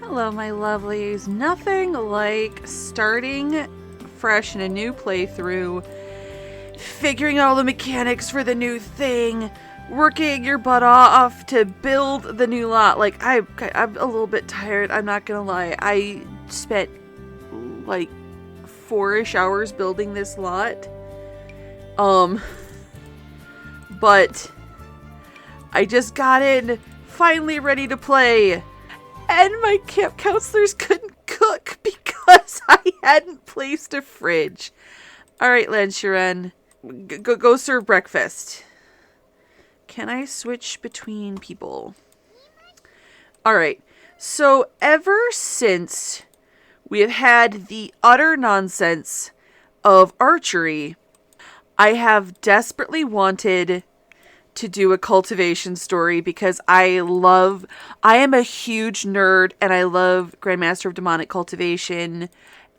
Hello, my lovelies. Nothing like starting fresh in a new playthrough, figuring out all the mechanics for the new thing, working your butt off to build the new lot. Like, I'm a little bit tired, I'm not gonna lie. I spent like 4-ish hours building this lot. But I just got in, finally ready to play. And my camp counselors couldn't cook because I hadn't placed a fridge. Alright, Lan go serve breakfast. Can I switch between people? Alright, so ever since we have had the utter nonsense of archery, I have desperately wanted to do a cultivation story because I am a huge nerd and I love Grandmaster of Demonic Cultivation,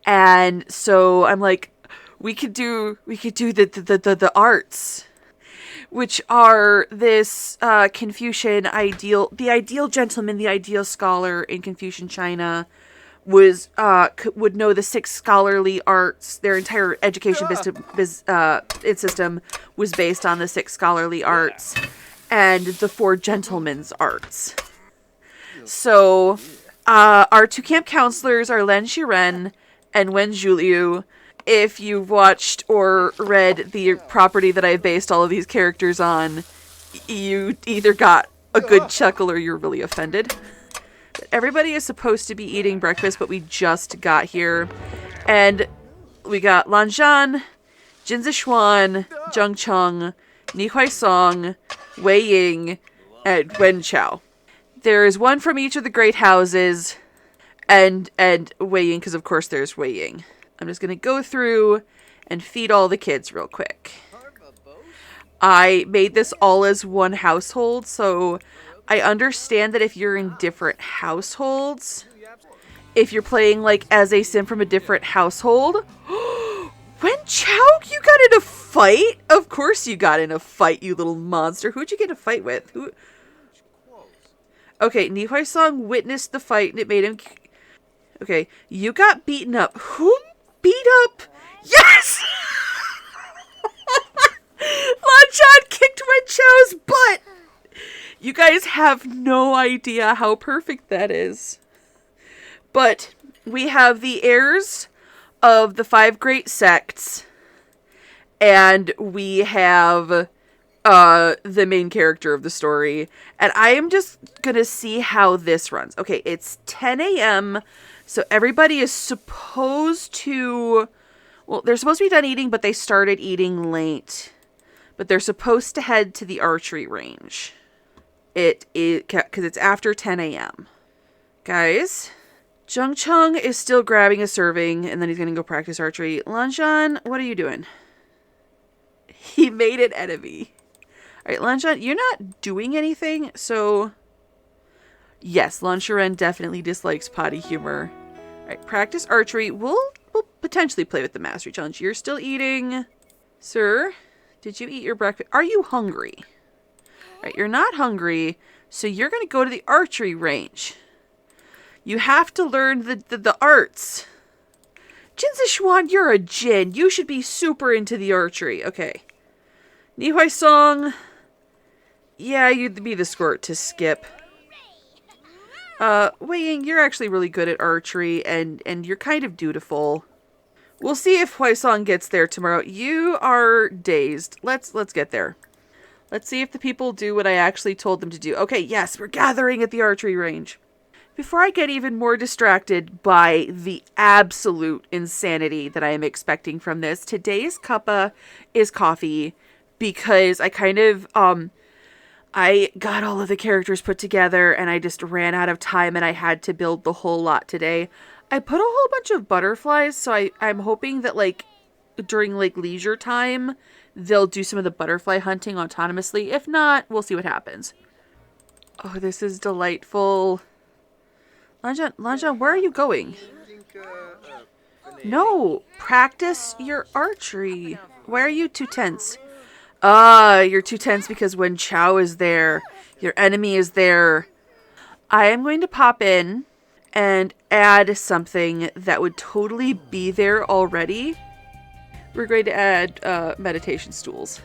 and so I'm like, we could do the arts, which are this Confucian ideal, the ideal gentleman, the ideal scholar in Confucian China was would know the 6 scholarly arts. Their entire education system was based on the 6 scholarly arts and the 4 gentlemen's arts. So our 2 camp counselors are Len Shiren and Wen Juliu. If you've watched or read the property that I've based all of these characters on, you either got a good chuckle or you're really offended. Everybody is supposed to be eating breakfast, but we just got here. And we got Lan Zhan, Jin Zixuan, Zheng Cheng, Ni Huaisong, Wei Ying, and Wen Chao. There is one from each of the great houses, and Wei Ying, because of course there's Wei Ying. I'm just going to go through and feed all the kids real quick. I made this all as one household, so I understand that if you're in different households, if you're playing like as a sim from a different household, Wen Chao, you got in a fight? Of course you got in a fight, you little monster. Who'd you get in a fight with? Who? Okay, Ni Huaisong witnessed the fight and it made him... Okay, you got beaten up. Who beat up? Yes! Lan Zhan kicked Wen Chao's butt! You guys have no idea how perfect that is. But we have the heirs of the 5 great sects, and we have the main character of the story. And I am just gonna see how this runs. Okay, it's 10 a.m., so everybody is supposed to... Well, they're supposed to be done eating, but they started eating late. But they're supposed to head to the archery range. It is because it's after 10 a.m. Guys, Zheng Cheng is still grabbing a serving, and then he's going to go practice archery. Lan Zhan, what are you doing? He made an enemy. All right, Lan Zhan, you're not doing anything, so... Yes, Lan Shiren definitely dislikes potty humor. All right, practice archery. We'll potentially play with the mastery challenge. You're still eating. Sir, did you eat your breakfast? Are you hungry? Right, you're not hungry, so you're going to go to the archery range. You have to learn the arts. Jin Zixuan, you're a Jin. You should be super into the archery. Okay. Ni Huaisong. Yeah, you'd be the squirt to skip. Wei Ying, you're actually really good at archery, and you're kind of dutiful. We'll see if Huaisong gets there tomorrow. You are dazed. Let's get there. Let's see if the people do what I actually told them to do. Okay, yes, we're gathering at the archery range. Before I get even more distracted by the absolute insanity that I am expecting from this, today's cuppa is coffee because I kind of, I got all of the characters put together and I just ran out of time and I had to build the whole lot today. I put a whole bunch of butterflies, so I'm hoping that, like, during, like, leisure time, they'll do some of the butterfly hunting autonomously. If not, we'll see what happens. Oh, this is delightful. Lan Zhan, where are you going? No, practice your archery. Why are you too tense? You're too tense because Wen Chao is there. Your enemy is there. I am going to pop in and add something that would totally be there already. We're going to add meditation stools.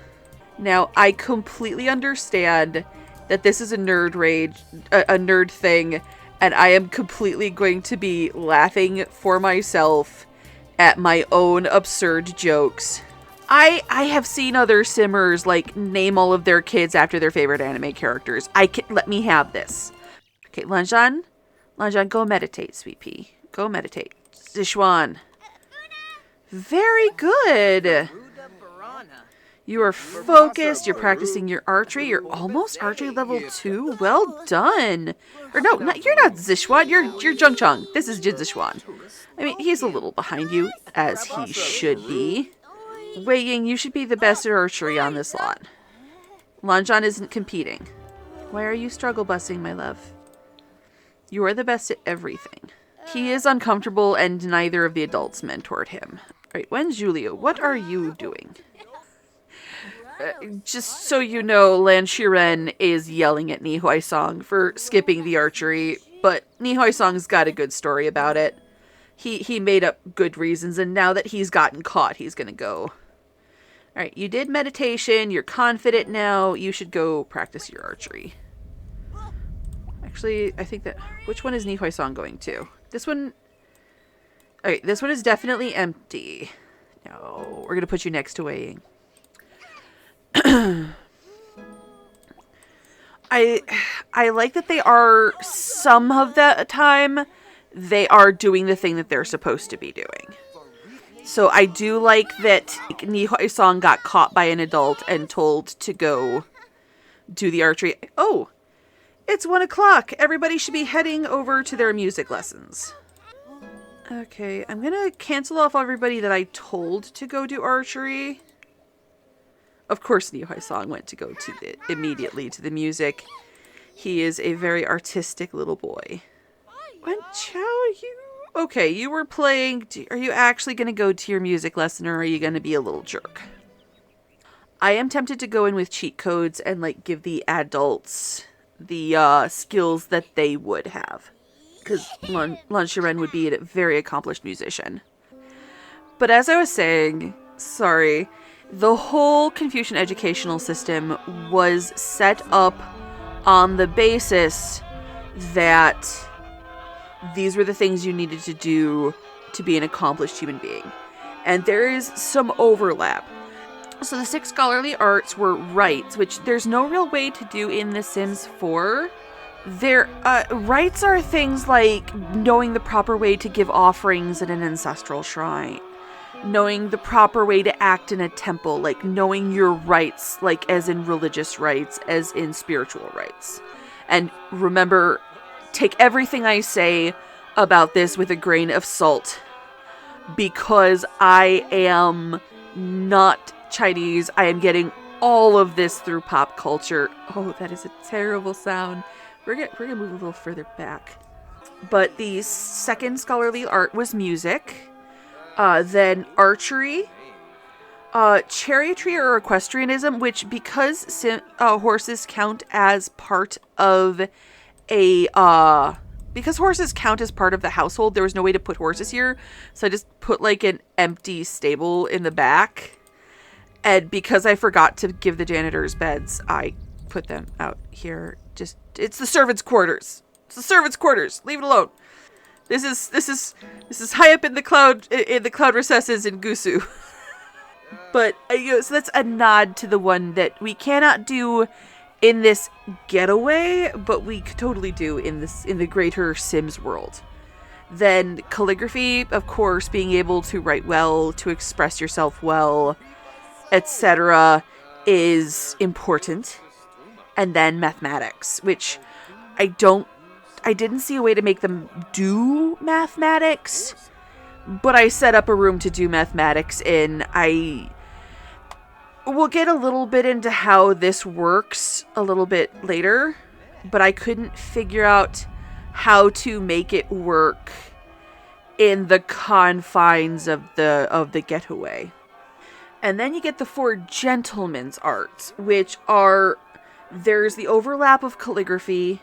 Now, I completely understand that this is a nerd nerd thing, and I am completely going to be laughing for myself at my own absurd jokes. I have seen other simmers, like, name all of their kids after their favorite anime characters. Let me have this. Okay, Lanjan, go meditate, sweet pea. Go meditate. Zishuan. Very good. You are focused. You're practicing your archery. You're almost archery level 2. Well done. Or no, you're not Zishuan. You're Jungchang. This is Jin Zishuan. I mean, he's a little behind you, as he should be. Wei Ying, you should be the best at archery on this lot. Lanjan isn't competing. Why are you struggle busing, my love? You are the best at everything. He is uncomfortable, and neither of the adults mentored him. All right, when's Julio? What are you doing? Just so you know, Lan Shiren is yelling at Nihoi Song for skipping the archery, but Nihoi Song's got a good story about it. He made up good reasons, and now that he's gotten caught, he's gonna go. Alright, you did meditation, you're confident now, you should go practice your archery. Actually, I think that... Which one is Nihoi Song going to? This one... Alright, this one is definitely empty. No, we're gonna put you next to Wei Ying. I like that they are, some of the time, they are doing the thing that they're supposed to be doing. So I do like that Nihoi Song got caught by an adult and told to go do the archery. Oh, it's 1 o'clock. Everybody should be heading over to their music lessons. Okay, I'm gonna cancel off everybody that I told to go do archery. Of course, Nihoi Song went to go immediately to the music. He is a very artistic little boy. Wen Chao, okay, you were playing. Are you actually going to go to your music lesson, or are you going to be a little jerk? I am tempted to go in with cheat codes and, like, give the adults the skills that they would have. Because Lan Shiren would be a very accomplished musician. But as I was saying, sorry... The whole Confucian educational system was set up on the basis that these were the things you needed to do to be an accomplished human being. And there is some overlap. So the 6 scholarly arts were rites, which there's no real way to do in The Sims 4. Rites are things like knowing the proper way to give offerings at an ancestral shrine. Knowing the proper way to act in a temple, like knowing your rights, like as in religious rights, as in spiritual rights. And remember, take everything I say about this with a grain of salt, because I am not Chinese. I am getting all of this through pop culture. Oh, that is a terrible sound. We're gonna move a little further back. But the 2nd scholarly art was music. Then archery, chariotry or equestrianism, which because horses count as part of because horses count as part of the household, there was no way to put horses here. So I just put like an empty stable in the back. And because I forgot to give the janitors beds, I put them out here. It's the servants' quarters. It's the servants' quarters. Leave it alone. This is high up in the cloud recesses in Gusu. But so that's a nod to the one that we cannot do in this getaway, but we could totally do in the greater Sims world. Then calligraphy, of course, being able to write well, to express yourself well, etc., is important. And then mathematics, which I didn't see a way to make them do mathematics, but I set up a room to do mathematics in. We'll get a little bit into how this works a little bit later, but I couldn't figure out how to make it work in the confines of the getaway. And then you get the 4 gentlemen's arts, which are, there's the overlap of calligraphy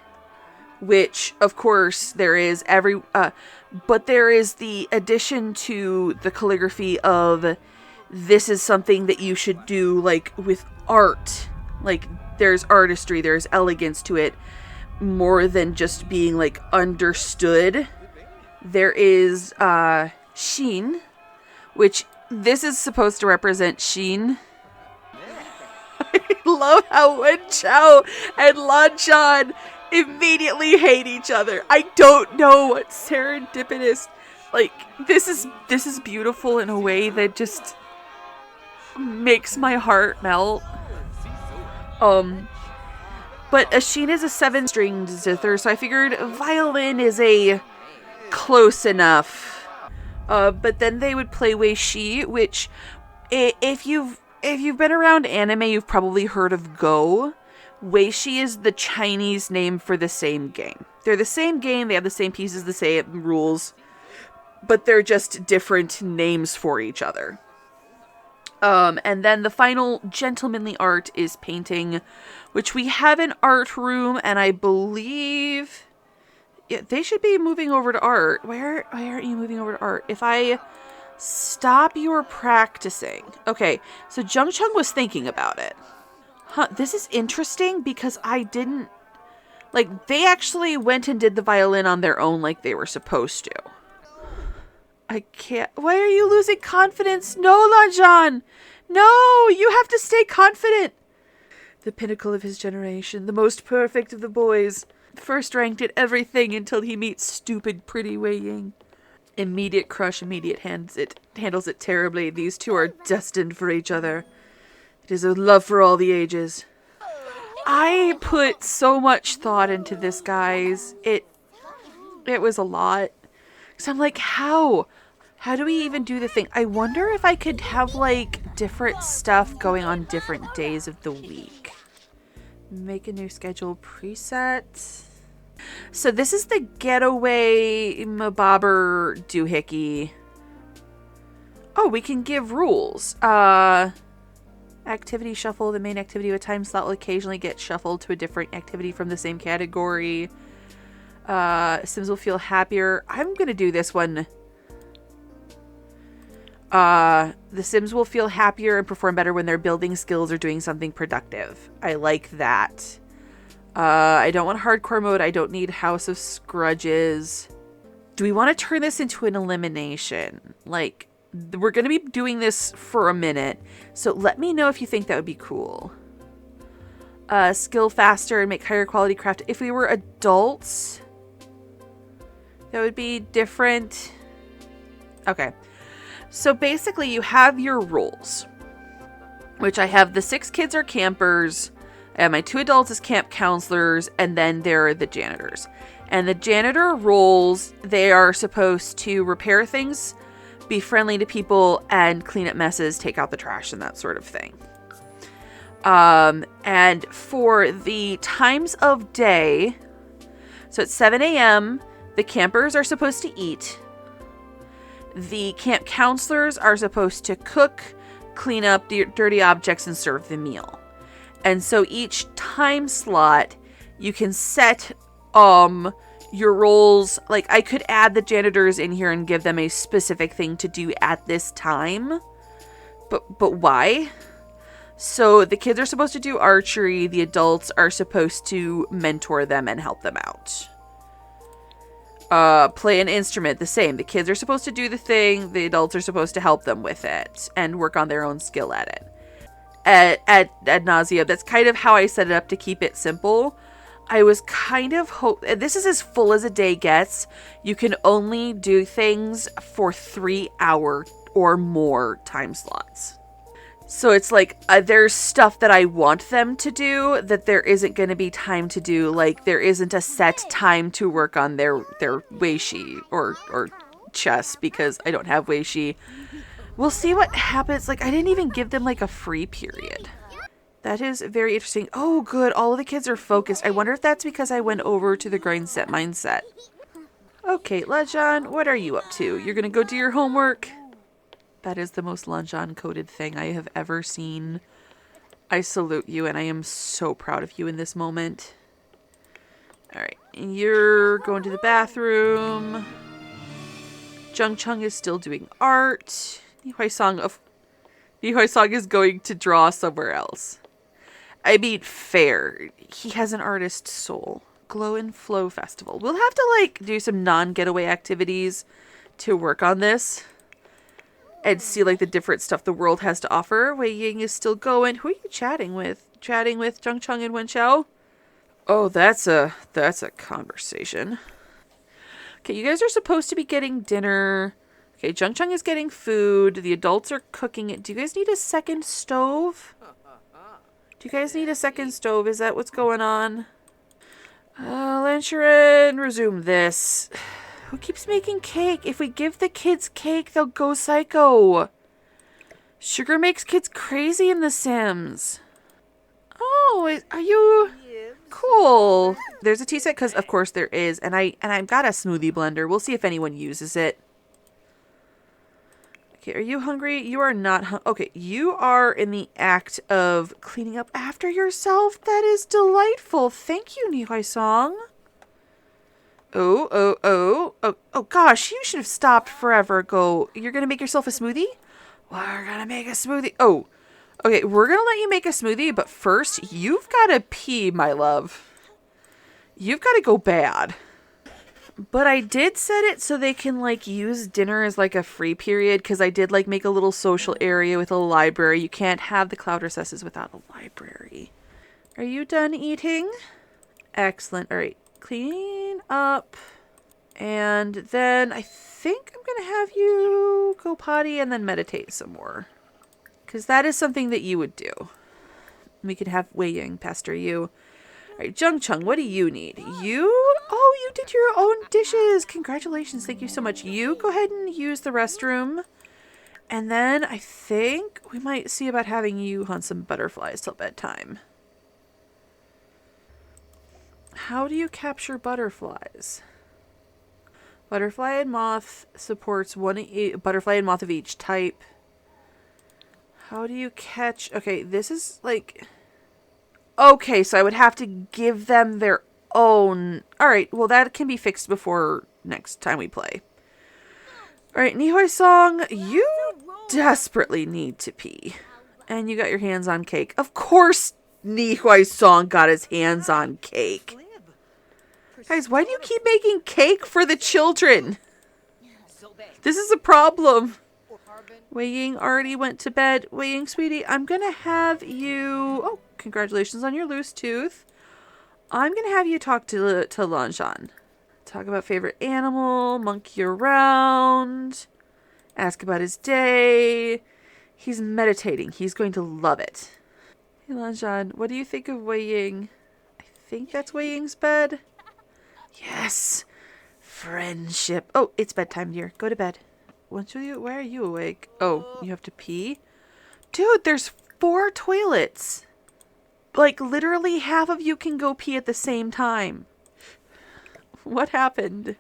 which of course there is but there is the addition to the calligraphy of this is something that you should do like with art. Like there's artistry, there's elegance to it more than just being like understood. There is Sheen, which this is supposed to represent Sheen. I love how Wen Chao and Lan Zhan immediately hate each other. I don't know what serendipitous. Like this is beautiful in a way that just makes my heart melt. But Sheen is a 7-string zither, so I figured violin is a close enough. But then they would play Wei Shi, which if you've been around anime, you've probably heard of Go. Wei Shi is the Chinese name for the same game. They're the same game, they have the same pieces, the same rules, but they're just different names for each other. And then the final gentlemanly art is painting, which we have an art room, and I believe they should be moving over to art. Why aren't you moving over to art? If I stop your practicing. Okay, so Jung Chung was thinking about it. Huh, this is interesting because I didn't... Like, they actually went and did the violin on their own like they were supposed to. I can't... Why are you losing confidence? No, Lanjan! No! You have to stay confident! The pinnacle of his generation. The most perfect of the boys. First ranked at everything until he meets stupid pretty Wei Ying. Immediate crush, immediate handles it terribly. These two are destined for each other. It is a love for all the ages. I put so much thought into this, guys. It was a lot. So I'm like, how do we even do the thing? I wonder if I could have like different stuff going on different days of the week. Make a new schedule preset. So this is the getaway Mabobber doohickey. Oh, we can give rules. Activity shuffle. The main activity of a time slot will occasionally get shuffled to a different activity from the same category. Sims will feel happier. I'm going to do this one. The Sims will feel happier and perform better when they're building skills or doing something productive. I like that. I don't want hardcore mode. I don't need House of Scrudges. Do we want to turn this into an elimination? Like, we're going to be doing this for a minute. So let me know if you think that would be cool. Skill faster and make higher quality craft. If we were adults, that would be different. Okay. So basically you have your roles, which I have the 6 kids are campers. I have my 2 adults as camp counselors, and then there are the janitors. And the janitor roles, they are supposed to repair things, be friendly to people, and clean up messes, take out the trash, and that sort of thing. And for the times of day, so at 7 a.m., the campers are supposed to eat. The camp counselors are supposed to cook, clean up dirty objects, and serve the meal. And so each time slot, you can set your roles. Like, I could add the janitors in here and give them a specific thing to do at this time. But why? So the kids are supposed to do archery. The adults are supposed to mentor them and help them out. Play an instrument, the same. The kids are supposed to do the thing. The adults are supposed to help them with it and work on their own skill at it. Ad nauseum. That's kind of how I set it up to keep it simple. I was kind of this is as full as a day gets. You can only do things for 3-hour or more time slots. So it's like there's stuff that I want them to do that there isn't going to be time to do. Like there isn't a set time to work on their weishi or chess because I don't have weishi. We'll see what happens. Like, I didn't even give them, like, a free period. That is very interesting. Oh, good. All of the kids are focused. I wonder if that's because I went over to the grind set mindset. Okay, Lanjan, what are you up to? You're going to go do your homework? That is the most Lanjan-coded thing I have ever seen. I salute you, and I am so proud of you in this moment. Alright, you're going to the bathroom. Jung Chung is still doing art. Nihoi Song is going to draw somewhere else. I mean, fair. He has an artist soul. Glow and Flow Festival. We'll have to, like, do some non-getaway activities to work on this. And see, like, the different stuff the world has to offer. Wei Ying is still going. Who are you chatting with? Chatting with Jung Chung and Wen Xiao? Oh, that's a conversation. Okay, you guys are supposed to be getting dinner. Okay, Jung Chung is getting food. The adults are cooking it. Do you guys need a second stove? Do you guys need a second stove? Is that what's going on? Lan Sharon, resume this. Who keeps making cake? If we give the kids cake, they'll go psycho. Sugar makes kids crazy in The Sims. Oh, are you... Cool. There's a tea set, because of course there is. And I've got a smoothie blender. We'll see if anyone uses it. Okay, are you hungry? You are not okay, you are in the act of cleaning up after yourself. That is delightful. Thank you, Nihoi Song. Oh, gosh, you should have stopped forever ago. You're gonna make yourself a smoothie? We're gonna make a smoothie. Oh, okay, we're gonna let you make a smoothie, but first, you've gotta pee, my love. You've gotta go bad. But I did set it so they can, like, use dinner as, like, a free period, because I did, like, make a little social area with a library. You can't have the cloud recesses without a library. Are you done eating? Excellent. All right. Clean up. And then I think I'm going to have you go potty and then meditate some more. Because that is something that you would do. We could have Wei Ying pester you. All right, Jung Chung, what do you need? Oh, you did your own dishes. Congratulations. Thank you so much. You go ahead and use the restroom. And then I think we might see about having you hunt some butterflies till bedtime. How do you capture butterflies? Butterfly and moth supports butterfly and moth of each type. How do you catch... Okay, this is like... Okay, so I would have to give them their own... Alright, well that can be fixed before next time we play. Alright, Nihoi Song, you desperately need to pee. And you got your hands on cake. Of course Nihoi Song got his hands on cake. Guys, why do you keep making cake for the children? This is a problem. Wei Ying already went to bed. Wei Ying, sweetie, I'm going to have you... Oh, congratulations on your loose tooth. I'm going to have you talk to Lanshan. Talk about favorite animal, monkey around, ask about his day. He's meditating. He's going to love it. Hey, Lanshan, what do you think of Wei Ying? I think that's Wei Ying's bed. Yes. Friendship. Oh, it's bedtime, dear. Go to bed. Why are you awake? Oh, you have to pee? Dude, there's 4 toilets. Like, literally half of you can go pee at the same time. What happened?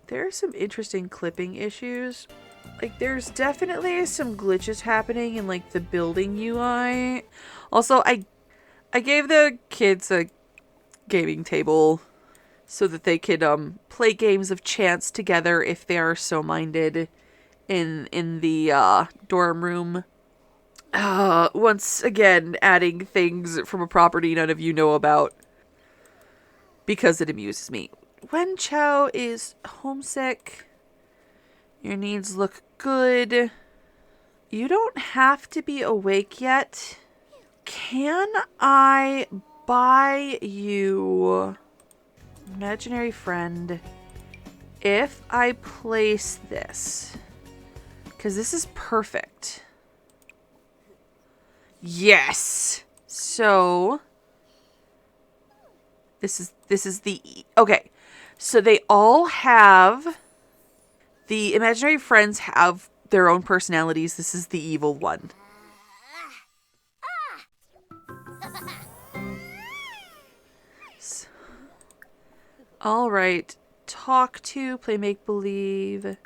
There are some interesting clipping issues. Like, there's definitely some glitches happening in, like, the building UI. Also, I gave the kids a gaming table so that they could play games of chance together if they are so minded in the dorm room. Once again, adding things from a property none of you know about because it amuses me. Wen Qiao is homesick. Your needs look good. You don't have to be awake yet. Can I buy you imaginary friend if I place this? Because this is perfect. Yes. So this is the okay. So they all have the imaginary friends have their own personalities. This is the evil one. All right. Talk to, play make believe.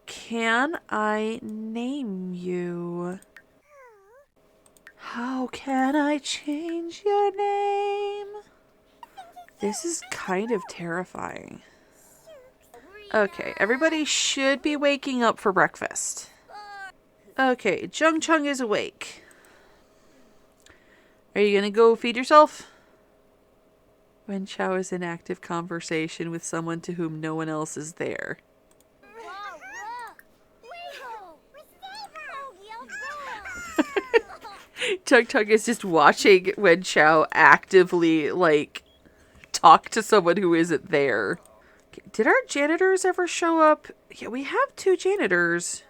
Can I name you? How can I change your name? This is kind of terrifying. Okay, everybody should be waking up for breakfast. Okay, Jung Chung is awake. Are you gonna go feed yourself? Wen Chao is in active conversation with someone to whom no one else is there. Tung Tung is just watching Wen Chao actively, like, talk to someone who isn't there. Okay, did our janitors ever show up? Yeah, we have 2 janitors.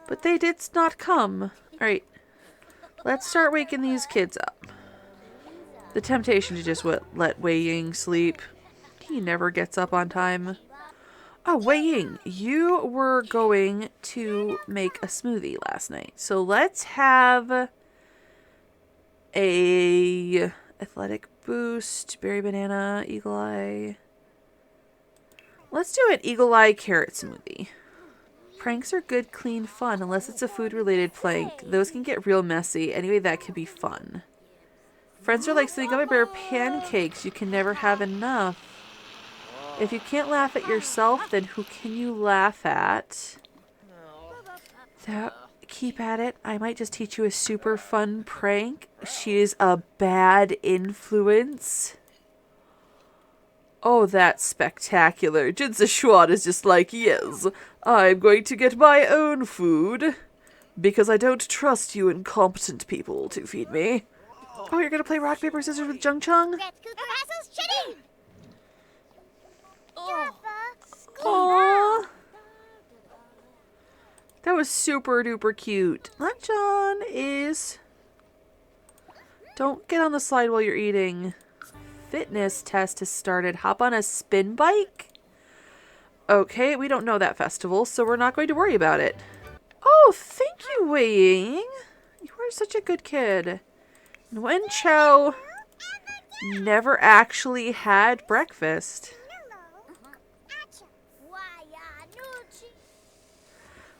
But they did not come. Alright, let's start waking these kids up. The temptation to just let Wei Ying sleep. He never gets up on time. Oh, Wei Ying, you were going to make a smoothie last night. So let's have a athletic boost, berry banana, eagle eye. Let's do an eagle eye carrot smoothie. Pranks are good, clean fun, unless it's a food-related prank. Those can get real messy. Anyway, that could be fun. Friends are like sitting gummy bear pancakes. You can never have enough. If you can't laugh at yourself, then who can you laugh at? Keep at it. I might just teach you a super fun prank. She is a bad influence. Oh, that's spectacular. Jin Szechuan is just like, yes, I'm going to get my own food. Because I don't trust you incompetent people to feed me. Oh, you're going to play rock, paper, scissors with Jung Chung? Aww. That was super duper cute. Luncheon is... Don't get on the slide while you're eating. Fitness test has started. Hop on a spin bike? Okay, we don't know that festival, so we're not going to worry about it. Oh, thank you, Wei Ying. You are such a good kid. And Wen Chao never actually had breakfast.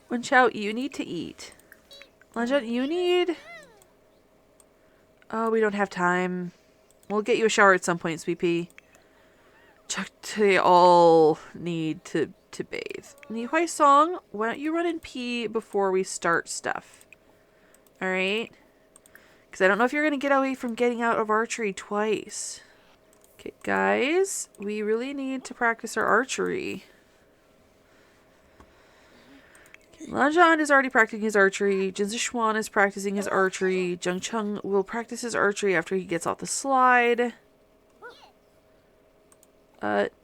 Wen Chao, you need to eat. Lanjun, you need... Oh, we don't have time. We'll get you a shower at some point, Sweet Pea. They all need to bathe. Nihoi Song, why don't you run and pee before we start stuff? Alright? Because I don't know if you're going to get away from getting out of archery twice. Okay, guys, we really need to practice our archery. Lanjan is already practicing his archery. Jin Szechuan is practicing his archery. Jung Chung will practice his archery after he gets off the slide.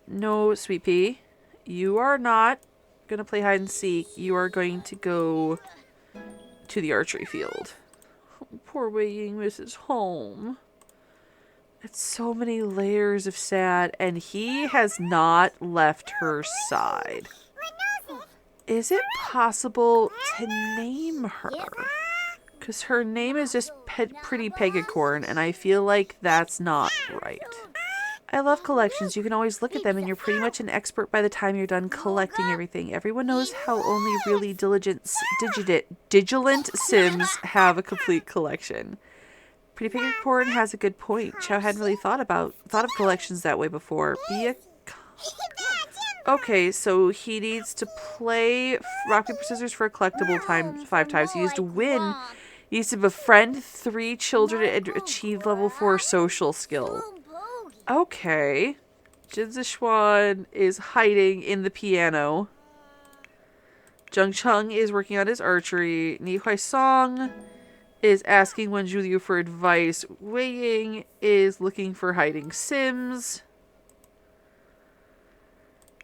No, Sweet Pea. You are not going to play hide and seek. You are going to go to the archery field. Oh, poor Wei Ying misses home. It's so many layers of sad, and he has not left her side. Is it possible to name her? Because her name is just Pretty Pegacorn, and I feel like that's not right. I love collections. You can always look at them, and you're pretty much an expert by the time you're done collecting everything. Everyone knows how only really diligent Sims have a complete collection. Pretty Pegacorn has a good point. Chao hadn't really thought of collections that way before. Okay, so he needs to play rock, paper, scissors for a collectible 5 times. He needs to win. He needs to befriend 3 children to achieve level 4 social skill. Okay. Jin Szechuan is hiding in the piano. Jung Chung is working on his archery. Nihoi Song is asking Wen Zhuliu for advice. Wei Ying is looking for hiding Sims.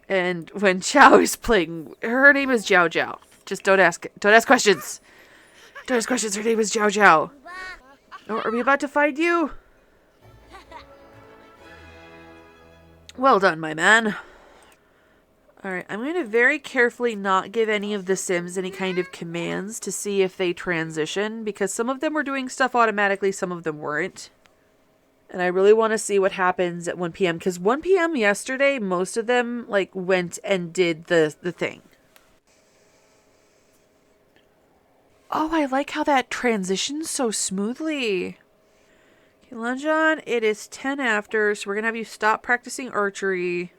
And when Chao is playing, her name is Jiao Jiao. Just don't ask questions. Don't ask questions. Her name is Jiao Jiao. Oh, are we about to find you? Well done, my man. Alright, I'm going to very carefully not give any of the Sims any kind of commands to see if they transition, because some of them were doing stuff automatically, some of them weren't. And I really want to see what happens at 1 p.m. Because 1 p.m. yesterday, most of them like went and did the thing. Oh, I like how that transitions so smoothly. Okay, Lanjan, it is 10 after, so we're gonna have you stop practicing archery.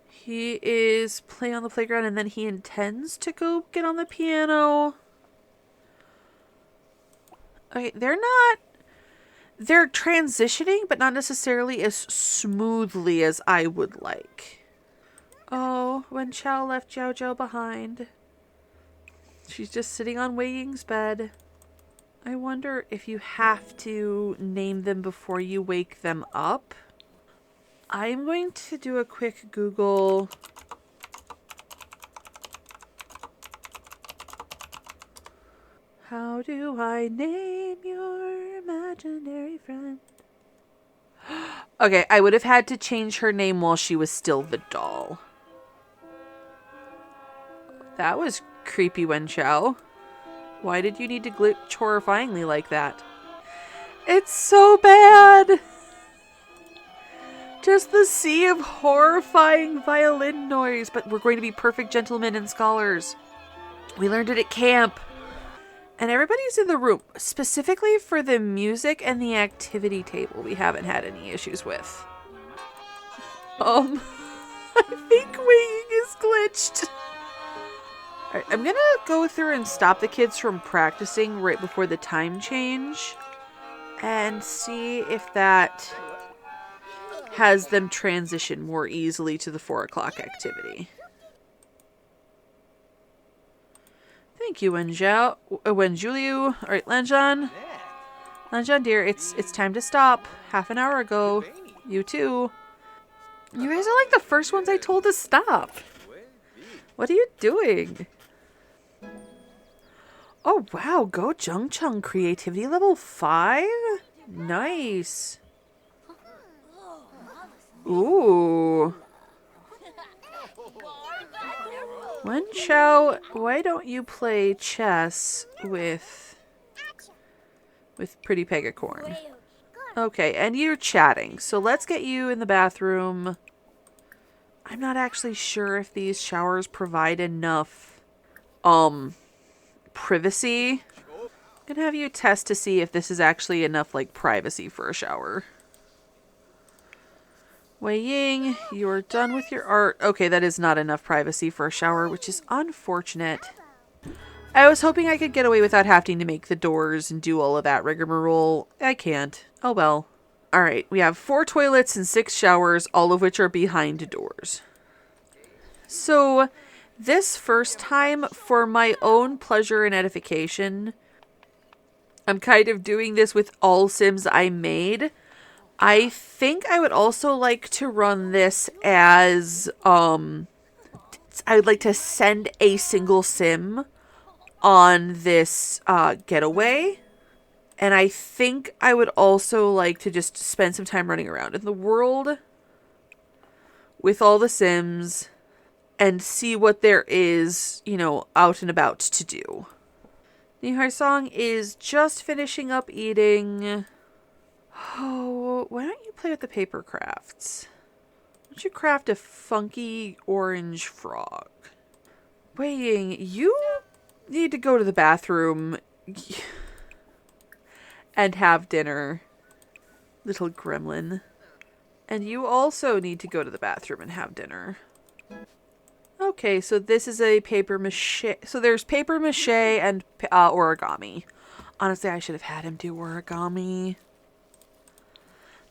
He is playing on the playground and then he intends to go get on the piano. Okay, they're transitioning, but not necessarily as smoothly as I would like. Oh, when Chow left Jiao Jiao behind. She's just sitting on Wei Ying's bed. I wonder if you have to name them before you wake them up. I'm going to do a quick Google. How do I name your imaginary friend? Okay, I would have had to change her name while she was still the doll. That was creepy, Wen Chao. Why did you need to glitch horrifyingly like that? It's so bad! Just the sea of horrifying violin noise, but we're going to be perfect gentlemen and scholars. We learned it at camp. And everybody's in the room, specifically for the music and the activity table we haven't had any issues with. I think Wing is glitched. Alright, I'm gonna go through and stop the kids from practicing right before the time change and see if that has them transition more easily to the 4 o'clock activity. Thank you, Wenjuliu. Alright, Lanjan. Lanjan, dear, it's time to stop. Half an hour ago. You too. You guys are like the first ones I told to stop. What are you doing? Oh, wow. Go Jungchung creativity level 5? Nice. Ooh. Wen Chao, why don't you play chess with Pretty Pegacorn? Okay, and you're chatting, so let's get you in the bathroom. I'm not actually sure if these showers provide enough, privacy. I'm gonna have you test to see if this is actually enough, like, privacy for a shower. Wei Ying, you're done with your art. Okay, that is not enough privacy for a shower, which is unfortunate. I was hoping I could get away without having to make the doors and do all of that rigmarole. I can't. Oh well. Alright, we have 4 toilets and 6 showers, all of which are behind doors. So, this first time, for my own pleasure and edification, I'm kind of doing this with all Sims I made. I think I would also like to run this as, I would like to send a single sim on this getaway. And I think I would also like to just spend some time running around in the world with all the sims and see what there is, you know, out and about to do. Nihar Song is just finishing up eating. Oh, why don't you play with the paper crafts? Why don't you craft a funky orange frog? Wei Ying, you need to go to the bathroom and have dinner, little gremlin. And you also need to go to the bathroom and have dinner. Okay, so this is a paper mache. So there's paper mache and origami. Honestly, I should have had him do origami.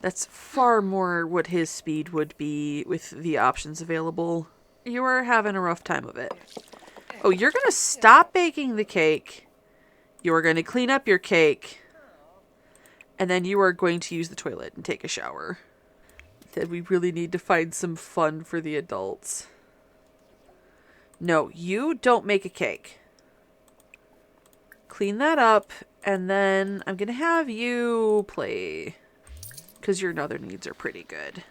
That's far more what his speed would be with the options available. You are having a rough time of it. Oh, you're going to stop baking the cake. You are going to clean up your cake. And then you are going to use the toilet and take a shower. Then we really need to find some fun for the adults. No, you don't make a cake. Clean that up. And then I'm going to have you play. Because your other needs are pretty good.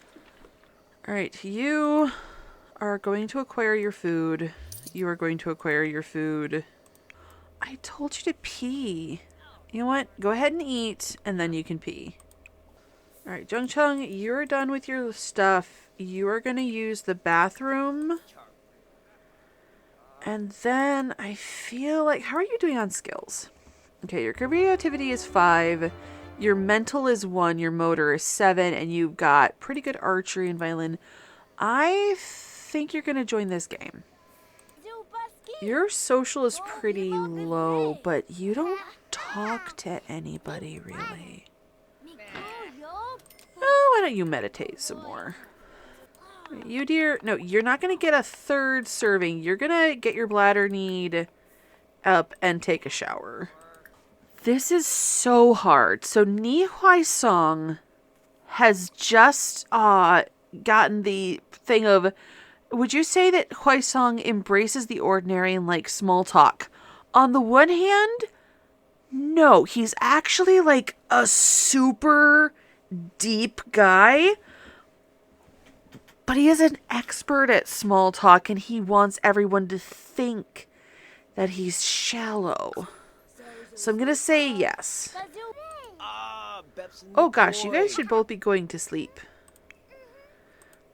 Alright, you are going to acquire your food. You are going to acquire your food. I told you to pee. You know what? Go ahead and eat, and then you can pee. Alright, Jungchung, you're done with your stuff. You are going to use the bathroom. And then I feel like... How are you doing on skills? Okay, your creativity is 5. Your mental is 1, your motor is 7, and you've got pretty good archery and violin. I think you're going to join this game. Your social is pretty low, but you don't talk to anybody, really. Oh, why don't you meditate some more? You dear, no, you're not going to get a 3rd serving. You're going to get your bladder need up and take a shower. This is so hard. So Ni Huai Song has just gotten the thing of, would you say that Huai Song embraces the ordinary and like small talk? On the one hand, no, he's actually like a super deep guy, but he is an expert at small talk and he wants everyone to think that he's shallow. So I'm going to say yes. Oh gosh, you guys should both be going to sleep.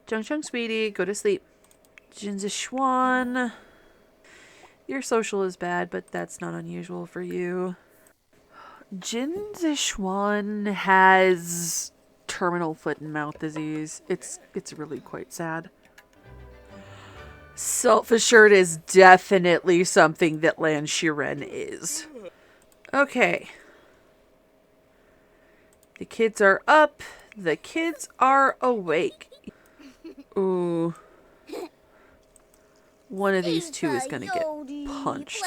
Chung Chung, sweetie, go to sleep. Jin Zixuan. Your social is bad, but that's not unusual for you. Jin Zixuan has terminal foot and mouth disease. It's really quite sad. Self-assured is definitely something that Lan Shiren is. Okay. The kids are up. The kids are awake. Ooh. One of these two is going to get punched.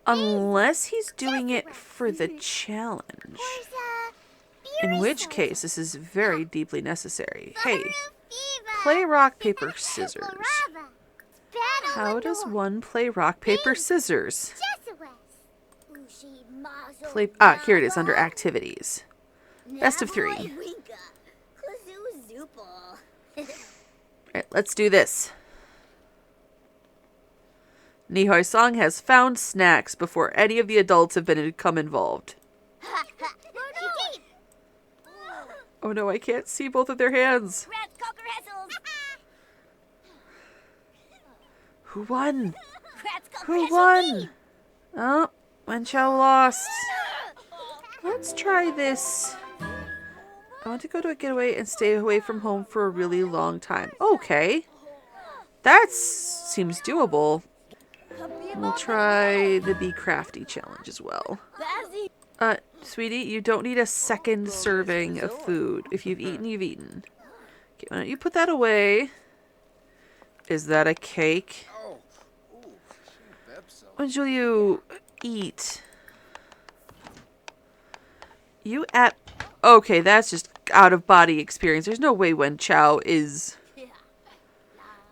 Unless he's doing it for the challenge. In which case, this is very deeply necessary. Hey, play rock, paper, scissors. How does one play rock, paper, scissors? Here it is, under activities. Best of 3. Alright, let's do this. Nihoi Song has found snacks before any of the adults have become involved. Oh no, I can't see both of their hands. Who won? Who won? Oh, Wen Chao lost. Let's try this. I want to go to a getaway and stay away from home for a really long time. Okay. That seems doable. We'll try the Be Crafty challenge as well. Sweetie, you don't need a 2nd serving of food. If you've eaten, you've eaten. Okay, why don't you put that away? Is that a cake? When will you eat? You at... Okay, that's just out-of-body experience. There's no way Wen Chao is...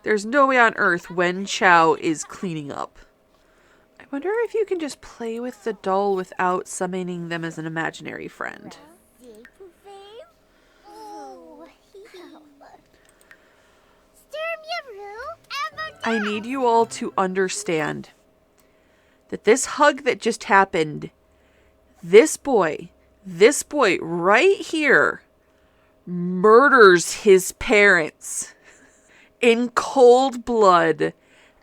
There's no way on earth Wen Chao is cleaning up. I wonder if you can just play with the doll without summoning them as an imaginary friend. I need you all to understand that this hug that just happened, this boy right here murders his parents in cold blood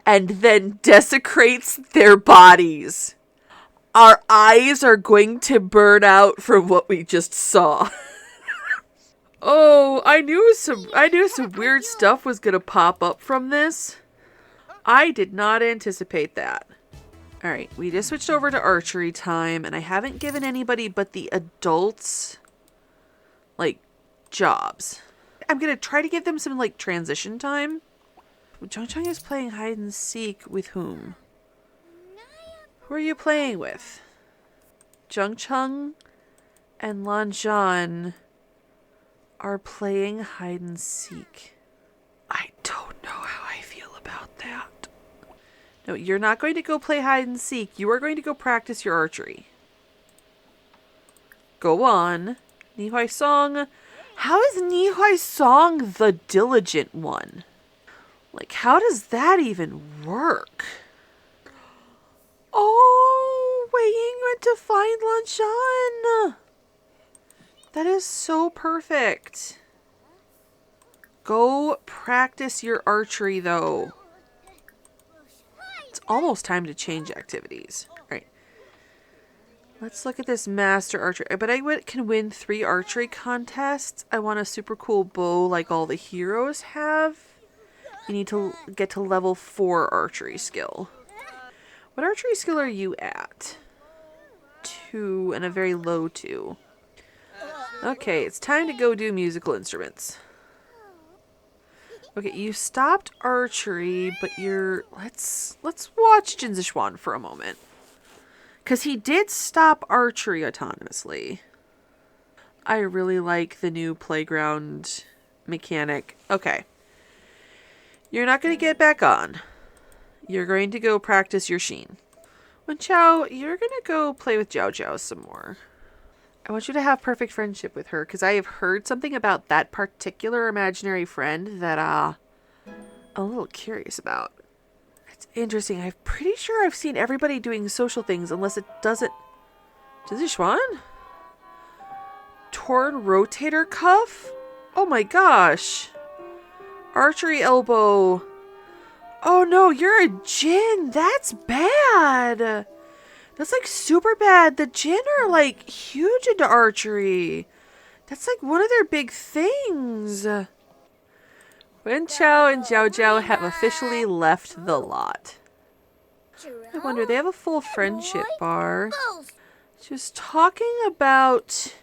and then desecrates their bodies. Our eyes are going to burn out from what we just saw. Oh, I knew some weird stuff was gonna pop up from this. I did not anticipate that. Alright, we just switched over to archery time, and I haven't given anybody but the adults, like, jobs. I'm gonna try to give them some, like, transition time. Chung Chung is playing hide and seek with whom? Who are you playing with? Chung Chung and Lan Zhan are playing hide and seek. I don't know how I feel about that. No, you're not going to go play hide and seek. You are going to go practice your archery. Go on. Nihoi Song. How is Nihoi Song the diligent one? Like, how does that even work? Oh, Wei Ying went to find Lan Zhan. That is so perfect. Go practice your archery, though. It's almost time to change activities. All right. Let's look at this master archer. But can win 3 archery contests. I want a super cool bow like all the heroes have. You need to get to level 4 archery skill. What archery skill are you at? 2 and a very low 2. Okay, it's time to go do musical instruments. Okay, you stopped archery, but let's watch Jin Zixuan for a moment. Because he did stop archery autonomously. I really like the new playground mechanic. Okay. You're not going to get back on. You're going to go practice your Sheen. Wen Chao, you're going to go play with Jiao Jiao some more. I want you to have perfect friendship with her, because I have heard something about that particular imaginary friend that I'm a little curious about. It's interesting. I'm pretty sure I've seen everybody doing social things unless it doesn't... Jin Zixuan? Torn rotator cuff? Oh my gosh. Archery elbow. Oh no, you're a Jin. That's bad. That's like super bad. The Jin are like huge into archery. That's like one of their big things. Wen Chao and Jiao Jiao have officially left the lot. I wonder, they have a full friendship bar. Just talking about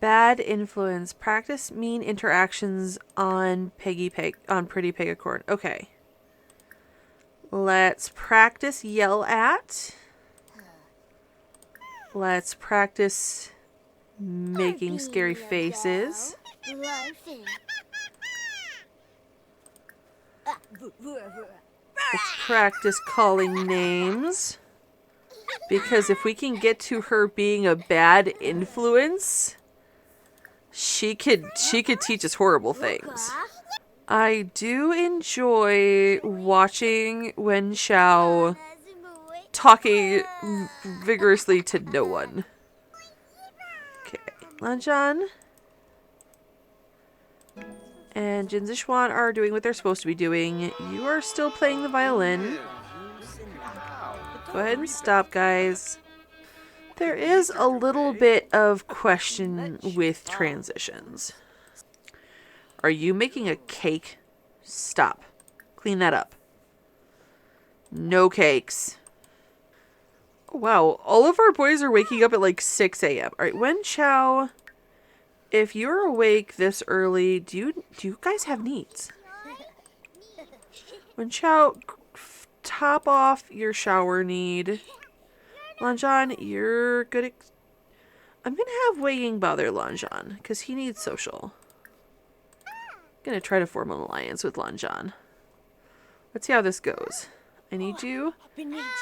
bad influence. Practice mean interactions on Pretty Pegacorn. Okay. Let's practice yell at. Let's practice making scary faces. Let's practice calling names. Because if we can get to her being a bad influence, she could teach us horrible things. I do enjoy watching Wen Chao talking vigorously to no one. Okay, Lanjan and Jin Zixuan are doing what they're supposed to be doing. You are still playing the violin. Go ahead and stop, guys. There is a little bit of question with transitions. Are you making a cake? Stop. Clean that up. No cakes. Oh, wow, all of our boys are waking up at like 6 a.m. Alright, Wen Chao, if you're awake this early, do you guys have needs? Wen Chao, top off your shower need. Lanjan, you're good at... I'm gonna have Wei Ying bother Lanjan, because he needs social. I'm gonna try to form an alliance with Lanjan. Let's see how this goes. I need you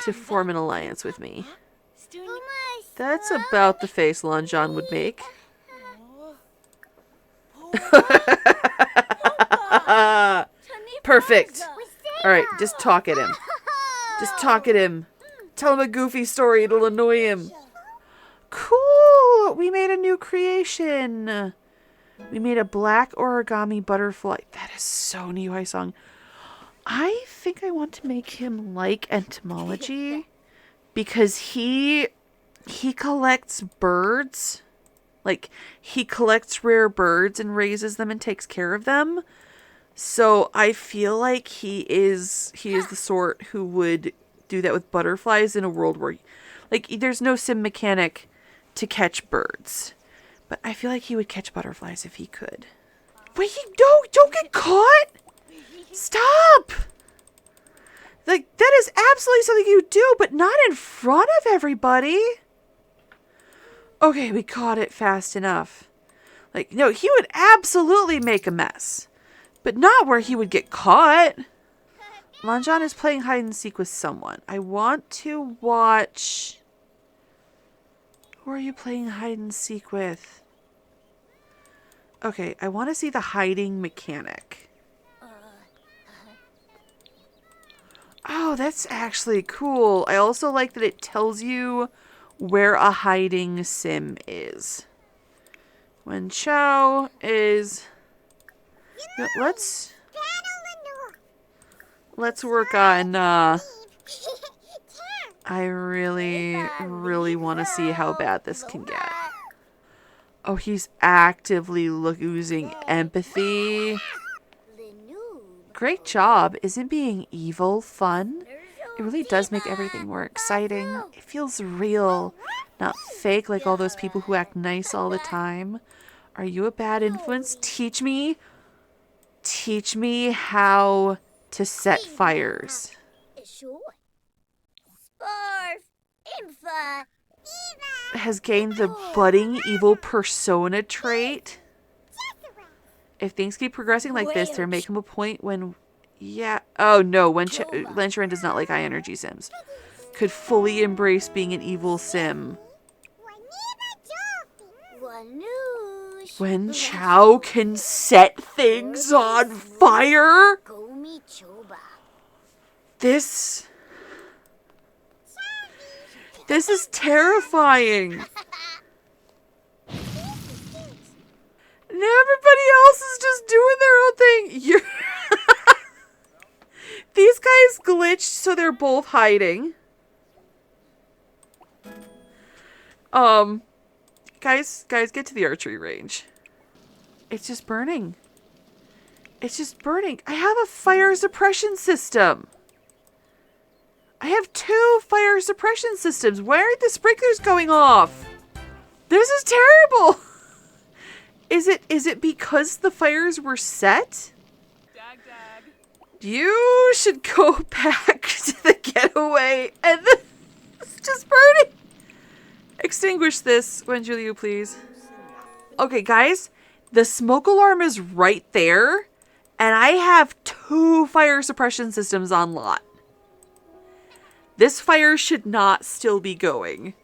to form an alliance with me. That's about the face Lanjan would make. Perfect. Alright, just talk at him. Just talk at him. Tell him a goofy story, it'll annoy him. Cool! We made a new creation. We made a black origami butterfly. That is so new, Haisong. I think I want to make him like entomology because he collects birds. Like, he collects rare birds and raises them and takes care of them. So I feel like he is the sort who would do that with butterflies in a world where, like, there's no sim mechanic to catch birds. But I feel like he would catch butterflies if he could. Wait, no, don't get caught! Stop! Like, that is absolutely something you do, but not in front of everybody. Okay, we caught it fast enough. Like, no, he would absolutely make a mess. But not where he would get caught. Lanjan is playing hide and seek with someone. I want to watch... Who are you playing hide and seek with? Okay, I want to see the hiding mechanic. Oh, that's actually cool. I also like that it tells you where a hiding sim is. Wen Chao is... You know, let's work on I really, really want to see how bad this can get. Oh, he's actively losing empathy. Great job. Isn't being evil fun? It really does make everything more exciting. It feels real, not fake like all those people who act nice all the time. Are you a bad influence? Teach me. Teach me how to set fires. Has gained the budding evil persona trait. If things keep progressing like this, there may come a point when... Yeah. Oh, no. When Lancharan does not like high energy sims. Could fully embrace being an evil sim. When Chow can set things on fire? This is terrifying. And everybody else is just doing their own thing. These guys glitched, so they're both hiding. Guys, get to the archery range. It's just burning. It's just burning. I have a fire suppression system. I have 2 fire suppression systems. Why aren't the sprinklers going off? This is terrible. Is it because the fires were set? You should go back to the getaway and it's just burning. Extinguish this, Wenjuliu, please. Okay, guys, the smoke alarm is right there, and I have 2 fire suppression systems on lot. This fire should not still be going.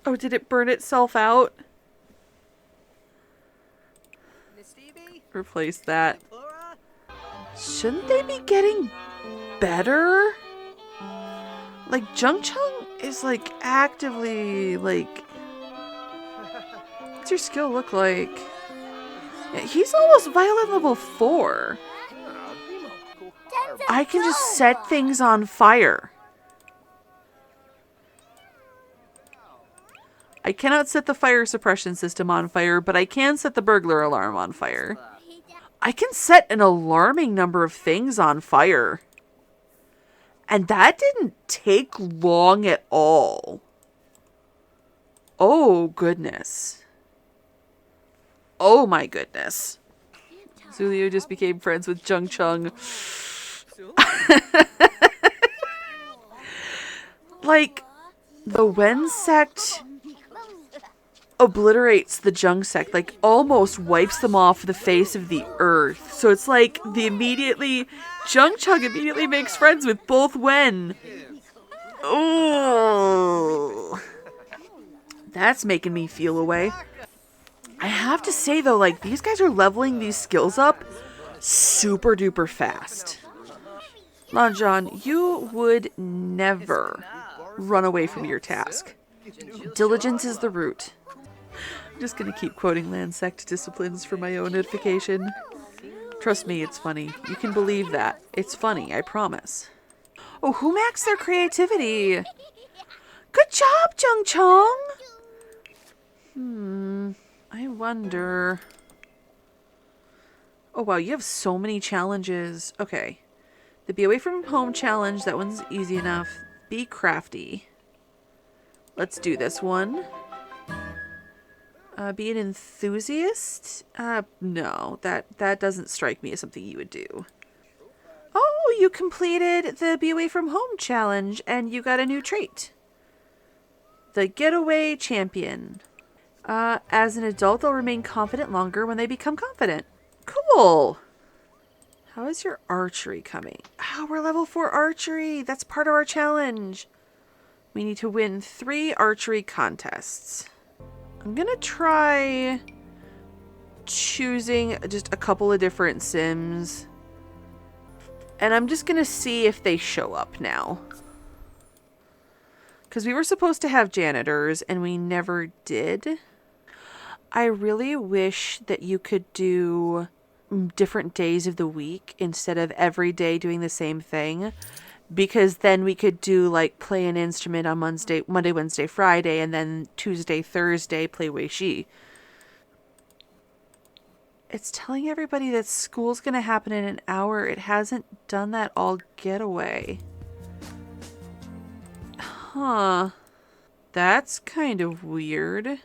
Oh, did it burn itself out? Replace that. Shouldn't they be getting better? Like, Jungchung is, like, actively, like... What's your skill look like? Yeah, he's almost violent level 4. I can just set things on fire. I cannot set the fire suppression system on fire, but I can set the burglar alarm on fire. I can set an alarming number of things on fire. And that didn't take long at all. Oh, goodness. Oh, my goodness. Zulio just became friends with Jungchung. Like, the Wen sect obliterates the Jung sect, like almost wipes them off the face of the earth. So it's like Jungchung immediately makes friends with both Wen. Oh, that's making me feel away. I have to say though, like, these guys are leveling these skills up super duper fast. Lanjan, you would never run away from your task. Diligence is the root. I'm just gonna keep quoting land sect disciplines for my own edification. Trust me, it's funny. You can believe that. It's funny, I promise. Oh, who maxed their creativity? Good job, Jungchung! I wonder... Oh wow, you have so many challenges. Okay. The Be Away From Home challenge, that one's easy enough. Be crafty. Let's do this one. Be an enthusiast? No, that doesn't strike me as something you would do. Oh, you completed the Be Away From Home challenge and you got a new trait. The Getaway Champion. As an adult, they'll remain confident longer when they become confident. Cool. How is your archery coming? Oh, we're level 4 archery. That's part of our challenge. We need to win 3 archery contests. I'm gonna try choosing just a couple of different sims. And I'm just gonna see if they show up now. Because we were supposed to have janitors and we never did. I really wish that you could do different days of the week instead of every day doing the same thing. because then we could do like play an instrument on Monday, Wednesday, Friday, and then Tuesday, Thursday play Wei Shi. It's telling everybody that school's going to happen in an hour. It hasn't done that all getaway. Huh. That's kind of weird.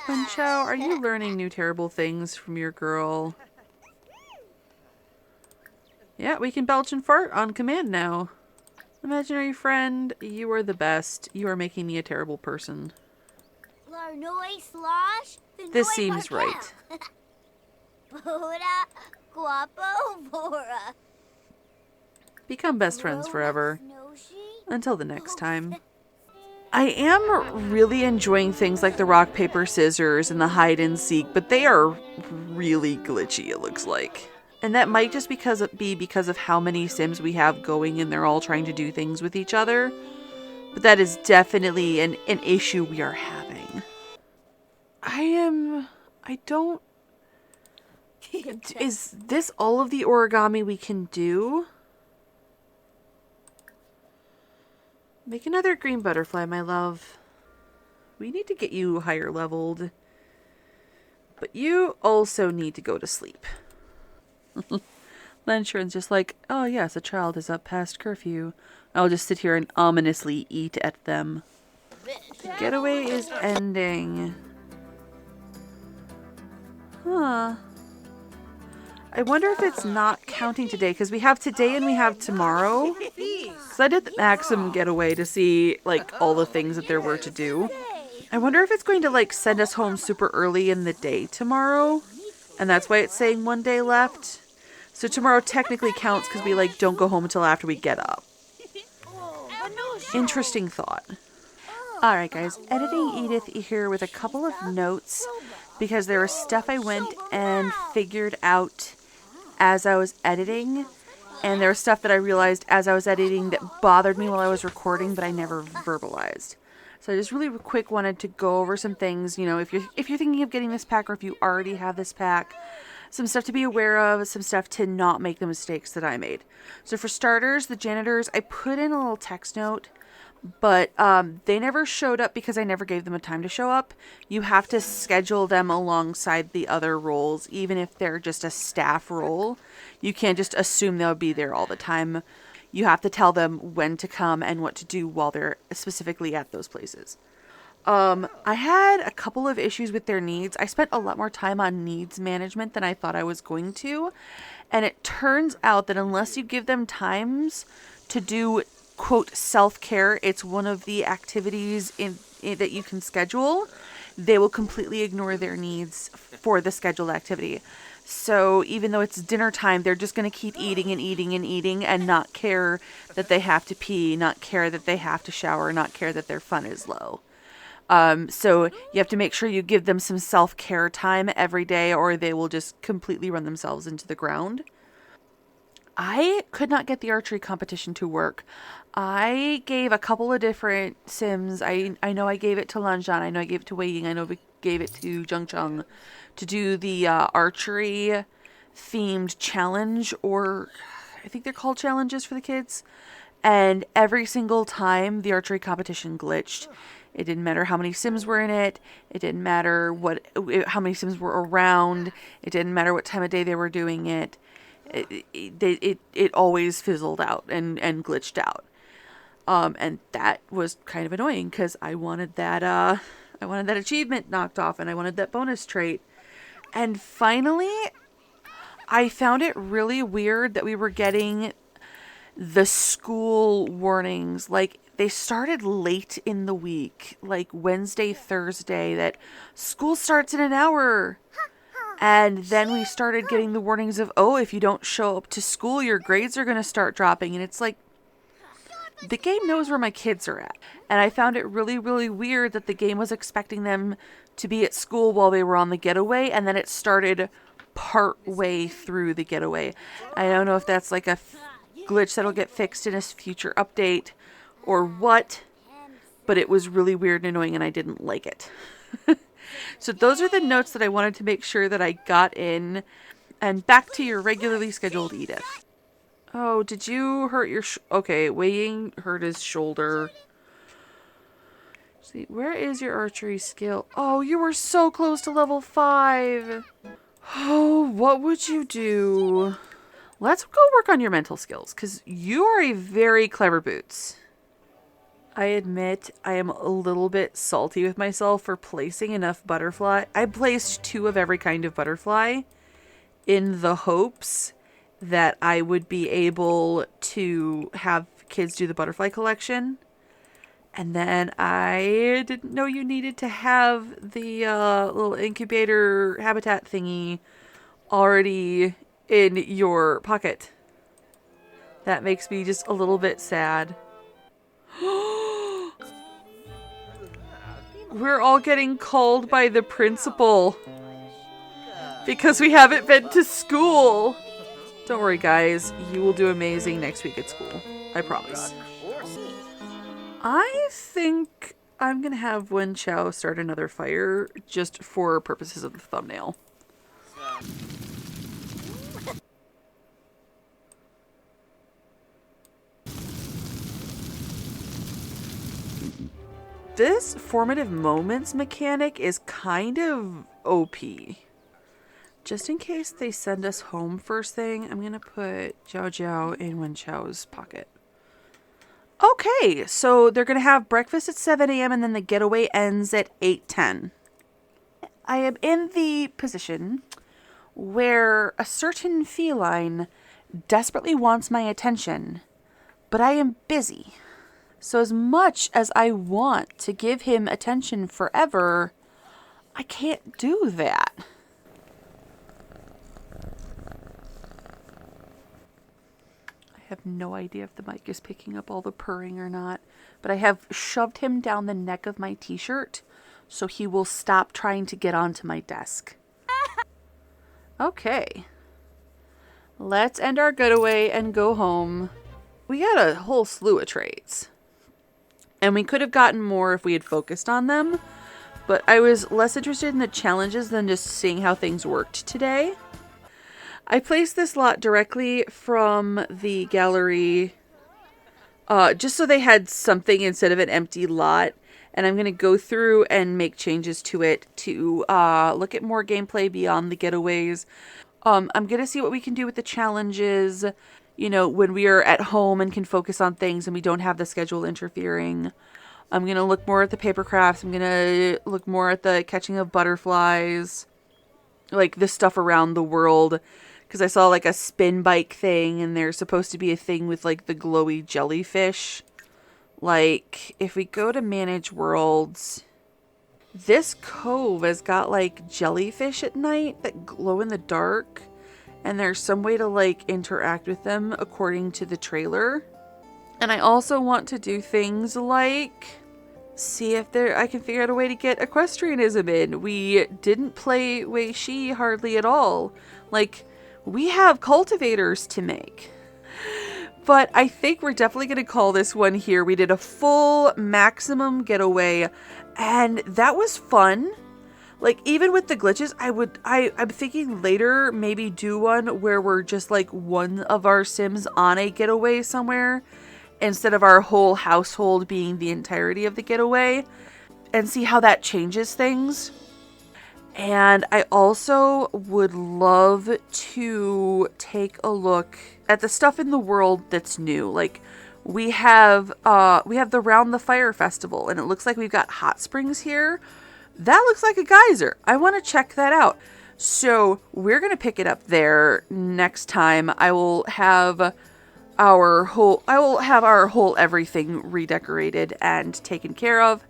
Punchow, are you learning new terrible things from your girl? Yeah, we can belch and fart on command now. Imaginary friend, you are the best. You are making me a terrible person. This seems right. Become best friends forever. Until the next time. I am really enjoying things like the rock, paper, scissors and the hide and seek, but they are really glitchy, it looks like. And that might just be because of how many Sims we have going and they're all trying to do things with each other. But that is definitely an issue we are having. Is this all of the origami we can do? Make another green butterfly, my love. We need to get you higher leveled. But you also need to go to sleep. Lenshuren's just like, oh yes, a child is up past curfew. I'll just sit here and ominously eat at them. Getaway is ending. Huh. I wonder if it's not counting today, because we have today and we have tomorrow. So I did the maximum getaway to see, like, all the things that there were to do. I wonder if it's going to, like, send us home super early in the day tomorrow. And that's why it's saying 1 day left. So tomorrow technically counts because we, like, don't go home until after we get up. Interesting thought. Alright guys, editing Edith here with a couple of notes because there was stuff I went and figured out as I was editing, and there was stuff that I realized as I was editing that bothered me while I was recording but I never verbalized. So I just really quick wanted to go over some things, you know, if you're thinking of getting this pack or if you already have this pack, some stuff to be aware of, some stuff to not make the mistakes that I made. So for starters, the janitors, I put in a little text note, but they never showed up because I never gave them a time to show up. You have to schedule them alongside the other roles, even if they're just a staff role. You can't just assume they'll be there all the time. You have to tell them when to come and what to do while they're specifically at those places. I had a couple of issues with their needs. I spent a lot more time on needs management than I thought I was going to. And it turns out that unless you give them times to do, quote, self-care, it's one of the activities that you can schedule, they will completely ignore their needs for the scheduled activity. So even though it's dinner time, they're just going to keep eating and eating and eating and not care that they have to pee, not care that they have to shower, not care that their fun is low. So you have to make sure you give them some self-care time every day or they will just completely run themselves into the ground. I could not get the archery competition to work. I gave a couple of different Sims. I know I gave it to Lanjan. I know I gave it to Wei Ying. I know we gave it to Zheng Cheng to do the archery themed challenge, or I think they're called challenges for the kids. And every single time the archery competition glitched. It didn't matter how many Sims were in it. It didn't matter how many Sims were around. It didn't matter what time of day they were doing it. It always fizzled out and glitched out. And that was kind of annoying because I wanted that achievement knocked off and I wanted that bonus trait. And finally, I found it really weird that we were getting the school warnings. Like, they started late in the week, like Wednesday, Thursday, that school starts in an hour. And then we started getting the warnings of, oh, if you don't show up to school, your grades are going to start dropping. And it's like, the game knows where my kids are at. And I found it really, really weird that the game was expecting them to be at school while they were on the getaway. And then it started part way through the getaway. I don't know if that's like a glitch that'll get fixed in a future update or what, but it was really weird and annoying and I didn't like it. So those are the notes that I wanted to make sure that I got in. And back to your regularly scheduled Edith. Oh, did you hurt your... Okay, Wei Ying hurt his shoulder. See, where is your archery skill? Oh, you were so close to level 5. Oh, what would you do? Let's go work on your mental skills, because you are a very clever boots. I admit I am a little bit salty with myself for placing enough butterfly. I placed 2 of every kind of butterfly in the hopes that I would be able to have kids do the butterfly collection. And then I didn't know you needed to have the little incubator habitat thingy already in your pocket. That makes me just a little bit sad. We're all getting called by the principal because we haven't been to school. Don't worry, guys. You will do amazing next week at school. I promise. I think I'm going to have Wen Chao start another fire just for purposes of the thumbnail. This formative moments mechanic is kind of OP. Just in case they send us home first thing, I'm going to put Jiao Jiao in Wen Chao's pocket. Okay, so they're going to have breakfast at 7 a.m. and then the getaway ends at 8:10. I am in the position where a certain feline desperately wants my attention, but I am busy. So as much as I want to give him attention forever, I can't do that. I have no idea if the mic is picking up all the purring or not, but I have shoved him down the neck of my t-shirt so he will stop trying to get onto my desk. Okay. Let's end our getaway and go home. We got a whole slew of traits. And we could have gotten more if we had focused on them, but I was less interested in the challenges than just seeing how things worked today. I placed this lot directly from the gallery, just so they had something instead of an empty lot. And I'm going to go through and make changes to it to look at more gameplay beyond the getaways. I'm going to see what we can do with the challenges, you know, when we are at home and can focus on things and we don't have the schedule interfering. I'm going to look more at the paper crafts. I'm going to look more at the catching of butterflies, like the stuff around the world. Because I saw like a spin bike thing and there's supposed to be a thing with like the glowy jellyfish. Like, if we go to manage worlds, this cove has got like jellyfish at night that glow in the dark. And there's some way to like interact with them according to the trailer. And I also want to do things like see if I can figure out a way to get equestrianism in. We didn't play Wei Shi hardly at all. Like, we have cultivators to make. But I think we're definitely going to call this one here. We did a full maximum getaway and that was fun. Like, even with the glitches, I'm thinking later maybe do one where we're just like one of our Sims on a getaway somewhere instead of our whole household being the entirety of the getaway and see how that changes things. And I also would love to take a look at the stuff in the world that's new. Like, we have the Round the Fire Festival, and it looks like we've got hot springs here. That looks like a geyser. I want to check that out. So we're going to pick it up there next time. I will have our whole everything redecorated and taken care of.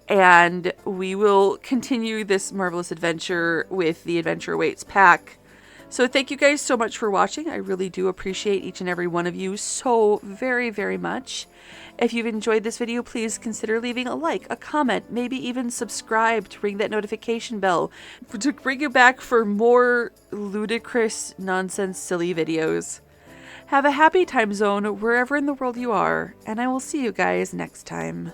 And we will continue this marvelous adventure with the Adventure Awaits pack. So thank you guys so much for watching. I really do appreciate each and every one of you so very, very much. If you've enjoyed this video, please consider leaving a like, a comment, maybe even subscribe to ring that notification bell to bring you back for more ludicrous, nonsense, silly videos. Have a happy time zone wherever in the world you are, and I will see you guys next time.